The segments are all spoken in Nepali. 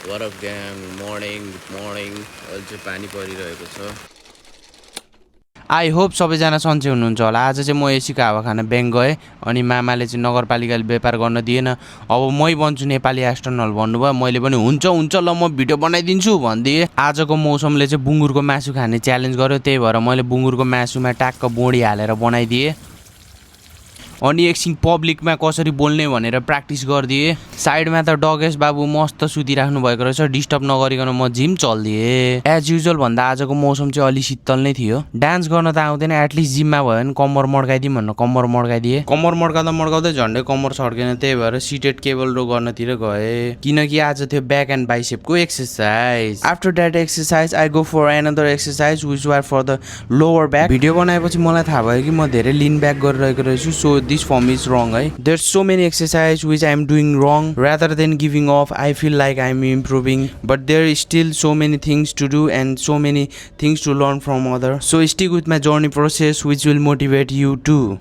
What up gang, good morning. अहिले चाहिँ पानी परिरहेको छ। आई होप सबैजना सन्चै हुनुहुन्छ होला। आज चाहिँ म एसीको हावा खान ब्याङ्क गएँ अनि मामाले चाहिँ नगरपालिकाले व्यापार गर्न दिएन। अब मै बन्छु नेपाली एस्ट्रोनल भन्नुभयो। मैले पनि हुन्छ ल म भिडियो बनाइदिन्छु भनिदिएँ। आजको मौसमले चाहिँ बुङ्गुरको मासु खाने च्यालेन्ज गर्यो, त्यही भएर मैले बुङ्गुरको मासुमा ट्याक्क बोडी हालेर बनाइदिएँ अनि एकछिन पब्लिकमा कसरी बोल्ने भनेर प्र्याक्टिस गरिदिएँ। साइडमा त डगेश बाबु मस्त सुतिराख्नु भएको रहेछ, डिस्टर्ब नगरिकन म जिम चलिदिएँ एज युजुअल भन्दा। आजको मौसम चाहिँ अलि शीतल नै थियो। डान्स गर्न त आउँदैन, एटलिस्ट जिममा भयो भने कम्मर मड्काइदिउँ भनेर कम्मर मड्काइदिएँ। कम्मर मड्काउँदै झन्डै कम्मर छड्केन, त्यही भएर सिटेड केबल रो गर्नतिर गएँ किनकि आज थियो ब्याक एन्ड बाइसेपको exercise. After that exercise I go for another exercise which were for the lower back. Video बनाएपछि मलाई थाहा भयो कि म धेरै लिन ब्याक गरिरहेको रहेछु, so this form is wrong. There's so many exercises which I'm doing wrong. Rather than giving up, I feel like I'm improving, but there is still so many things to do and so many things to learn from others. So stick with my journey process which will motivate you too.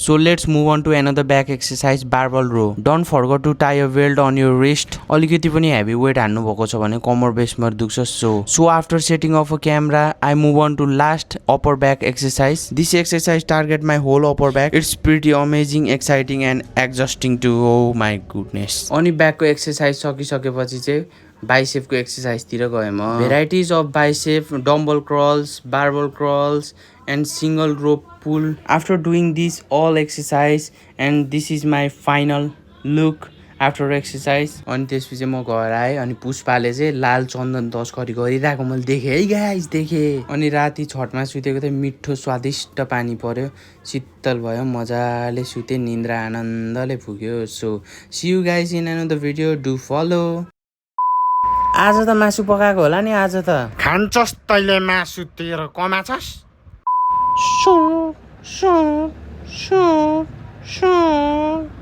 So let's move on to another back exercise, barbell row. Don't forget to tie a belt on your wrist. अलिकति पनि heavy weight हान्नु भएको छ भने कमर बेसमा दुख्छ। So after setting off a camera, I move on to last upper back exercise. This exercise target my whole upper back. It's pretty amazing, exciting and exhausting too. Oh my goodness. अनि back को exercise सकिसकेपछि चाहिँ बाइसेप को एक्सरसाइज तिर गए म। Varieties of bicep, dumbbell curls, barbell curls and single rope pull. After doing this all exercise and this is my final look after exercise. अनि त्यसपछि म घर आएँ अनि पुष्पाले चाहिँ लाल चन्दन तस्करी गरिरहेको मैले देखेँ है गाइस, देखेँ। अनि राति छतमा सुतेको थिएँ, मिठो स्वादिष्ट पानी पर्यो, शीतल भयो, मजाले सुतेँ, निन्द्रा आनन्दले पुग्यो। So see you guys in another video, do follow. आज त मासु पकाएको होला नि, आज त खान्छस् तैले मासु तेरो कमाछस्। Shoo, shoo, shoo, shoo.